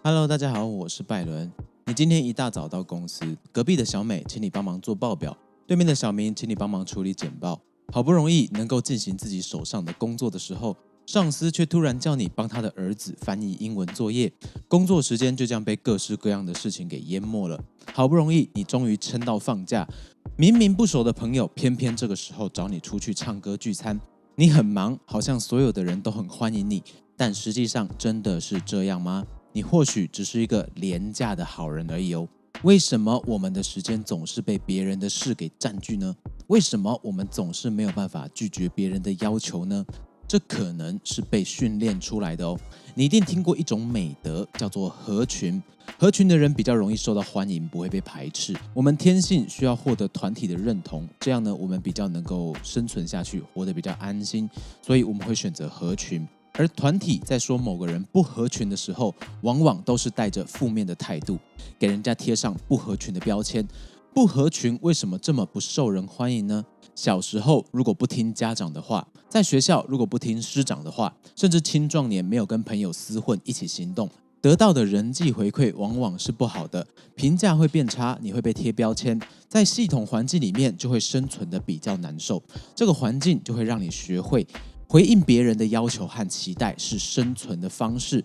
Hello，大家好，我是拜伦。你今天一大早到公司，隔壁的小美请你帮忙做报表，对面的小明请你帮忙处理简报。好不容易能够进行自己手上的工作的时候，上司却突然叫你帮他的儿子翻译英文作业，工作时间就这样被各式各样的事情给淹没了。好不容易你终于撑到放假，明明不熟的朋友，偏偏这个时候找你出去唱歌聚餐。你很忙，好像所有的人都很欢迎你，但实际上真的是这样吗？你或许只是一个廉价的好人而已哦。为什么我们的时间总是被别人的事给占据呢？为什么我们总是没有办法拒绝别人的要求呢？这可能是被训练出来的哦。你一定听过一种美德，叫做合群。合群的人比较容易受到欢迎，不会被排斥。我们天性需要获得团体的认同，这样呢，我们比较能够生存下去，活得比较安心，所以我们会选择合群。而团体在说某个人不合群的时候，往往都是带着负面的态度，给人家贴上不合群的标签。不合群为什么这么不受人欢迎呢？小时候如果不听家长的话，在学校如果不听师长的话，甚至青壮年没有跟朋友厮混一起行动，得到的人际回馈往往是不好的，评价会变差，你会被贴标签，在系统环境里面就会生存的比较难受。这个环境就会让你学会回应别人的要求和期待是生存的方式。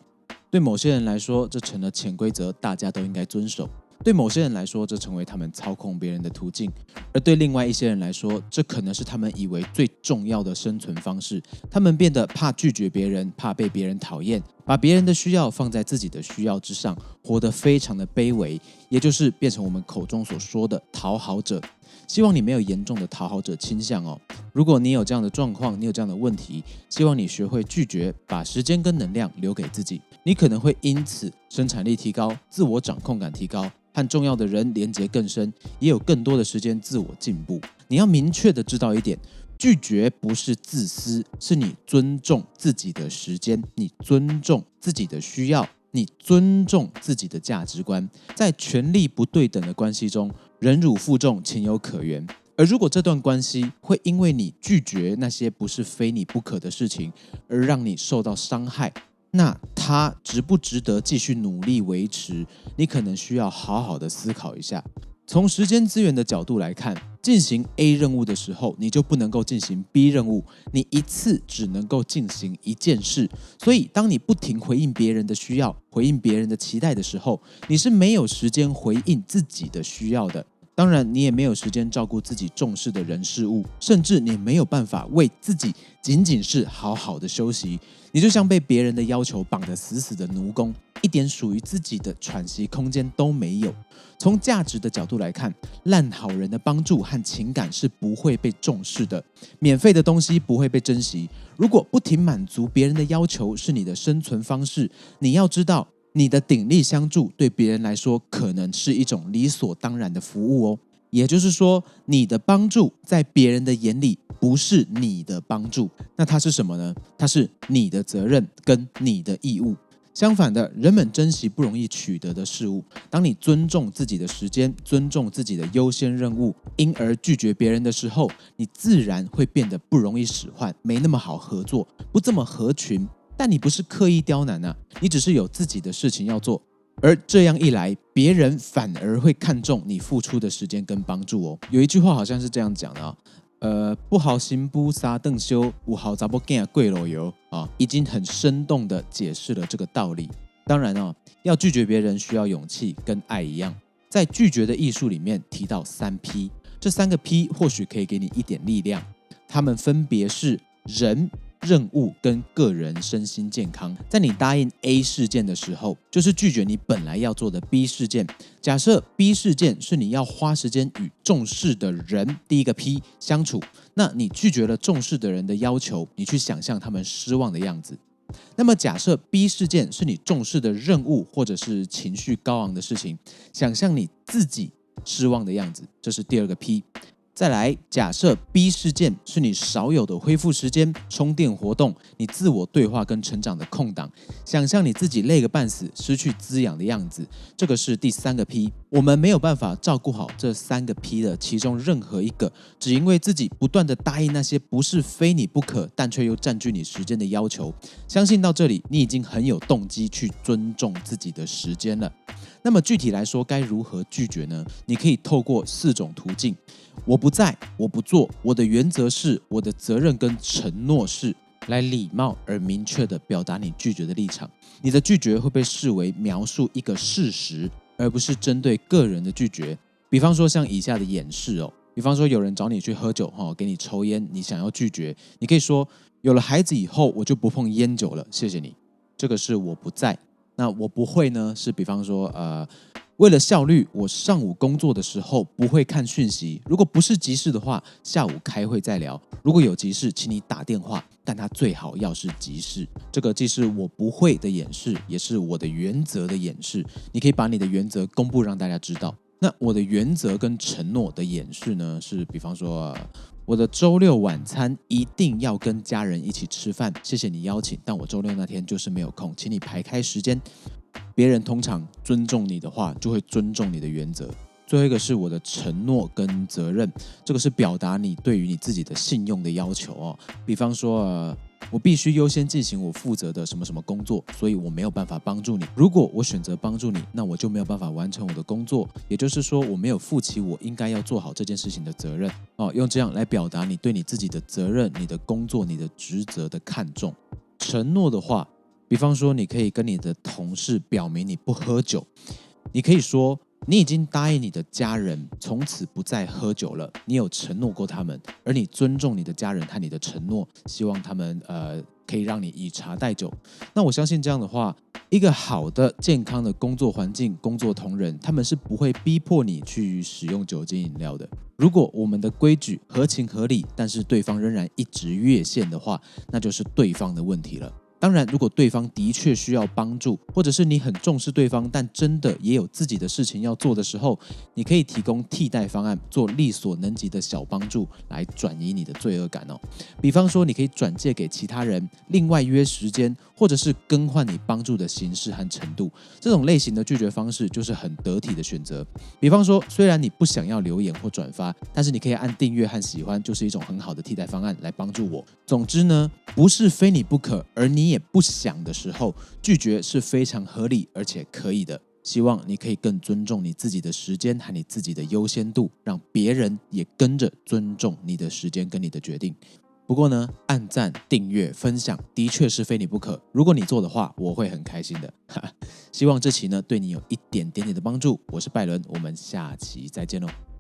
对某些人来说，这成了潜规则，大家都应该遵守；对某些人来说，这成为他们操控别人的途径；而对另外一些人来说，这可能是他们以为最重要的生存方式。他们变得怕拒绝别人，怕被别人讨厌，把别人的需要放在自己的需要之上，活得非常的卑微，也就是变成我们口中所说的讨好者。希望你没有严重的讨好者倾向哦。如果你有这样的状况，你有这样的问题，希望你学会拒绝，把时间跟能量留给自己。你可能会因此生产力提高，自我掌控感提高，和重要的人连结更深，也有更多的时间自我进步。你要明确的知道一点，拒绝不是自私，是你尊重自己的时间，你尊重自己的需要，你尊重自己的价值观。在权力不对等的关系中，忍辱负重情有可原。而如果这段关系会因为你拒绝那些不是非你不可的事情而让你受到伤害，那它值不值得继续努力维持？你可能需要好好的思考一下。从时间资源的角度来看，进行 A 任务的时候，你就不能够进行 B 任务，你一次只能够进行一件事。所以，当你不停回应别人的需要，回应别人的期待的时候，你是没有时间回应自己的需要的。当然，你也没有时间照顾自己重视的人事物，甚至你没有办法为自己仅仅是好好的休息。你就像被别人的要求绑得死死的奴工，一点属于自己的喘息空间都没有。从价值的角度来看，烂好人的帮助和情感是不会被重视的，免费的东西不会被珍惜。如果不停满足别人的要求是你的生存方式，你要知道，你的鼎力相助对别人来说可能是一种理所当然的服务哦。也就是说，你的帮助在别人的眼里不是你的帮助，那它是什么呢？它是你的责任跟你的义务。相反的，人们珍惜不容易取得的事物。当你尊重自己的时间，尊重自己的优先任务，因而拒绝别人的时候，你自然会变得不容易使唤，没那么好合作，不这么合群。但你不是刻意刁难啊，你只是有自己的事情要做。而这样一来，别人反而会看重你付出的时间跟帮助哦。有一句话好像是这样讲的不好心不撒邓修，不好杂不干贵楼油啊，已经很生动的解释了这个道理。当然要拒绝别人需要勇气，跟爱一样，在拒绝的艺术里面提到3P，这3个 P 或许可以给你一点力量，它们分别是人、任务跟个人身心健康。在你答应 A 事件的时候，就是拒绝你本来要做的 B 事件。假设 B 事件是你要花时间与重视的人，第一个 P 相处，那你拒绝了重视的人的要求，你去想象他们失望的样子。那么假设 B 事件是你重视的任务或者是情绪高昂的事情，想象你自己失望的样子，这是第二个 P。再来，假设 B 事件是你少有的恢复时间、充电活动，你自我对话跟成长的空档。想象你自己累个半死、失去滋养的样子，这个是第三个 P。我们没有办法照顾好这三个 P 的其中任何一个，只因为自己不断的答应那些不是非你不可，但却又占据你时间的要求。相信到这里，你已经很有动机去尊重自己的时间了。那么具体来说，该如何拒绝呢？你可以透过4种途径：我不在，我不做，我的原则是，我的责任跟承诺是，来礼貌而明确地表达你拒绝的立场。你的拒绝会被视为描述一个事实，而不是针对个人的拒绝。比方说像以下的演示哦，比方说有人找你去喝酒，给你抽烟，你想要拒绝，你可以说：有了孩子以后，我就不碰烟酒了，谢谢你。这个是我不在。那我不会呢，是比方说为了效率，我上午工作的时候不会看讯息，如果不是急事的话，下午开会再聊，如果有急事请你打电话，但它最好要是急事。这个既是我不会的演示，也是我的原则的演示。你可以把你的原则公布让大家知道。那我的原则跟承诺的演示呢，是比方说我的周六晚餐一定要跟家人一起吃饭，谢谢你邀请，但我周六那天就是没有空，请你排开时间。别人通常尊重你的话，就会尊重你的原则。最后一个是我的承诺跟责任，这个是表达你对于你自己的信用的要求哦。比方说我必须优先进行我负责的什么什么工作，所以我没有办法帮助你。如果我选择帮助你，那我就没有办法完成我的工作，也就是说我没有负起我应该要做好这件事情的责任哦。用这样来表达你对你自己的责任、你的工作、你的职责的看重。承诺的话，比方说你可以跟你的同事表明你不喝酒，你可以说你已经答应你的家人从此不再喝酒了，你有承诺过他们，而你尊重你的家人和你的承诺，希望他们可以让你以茶代酒。那我相信这样的话，一个好的健康的工作环境、工作同仁，他们是不会逼迫你去使用酒精饮料的。如果我们的规矩合情合理，但是对方仍然一直越线的话，那就是对方的问题了。当然，如果对方的确需要帮助，或者是你很重视对方，但真的也有自己的事情要做的时候，你可以提供替代方案，做力所能及的小帮助，来转移你的罪恶感哦。比方说，你可以转借给其他人，另外约时间，或者是更换你帮助的形式和程度。这种类型的拒绝方式就是很得体的选择。比方说，虽然你不想要留言或转发，但是你可以按订阅和喜欢，就是一种很好的替代方案来帮助我。总之呢，不是非你不可，而你也不想的时候，拒绝是非常合理而且可以的。希望你可以更尊重你自己的时间和你自己的优先度，让别人也跟着尊重你的时间跟你的决定。不过呢，按赞、订阅、分享的确是非你不可。如果你做的话，我会很开心的。希望这期呢对你有一点点的帮助。我是拜伦，我们下期再见喽。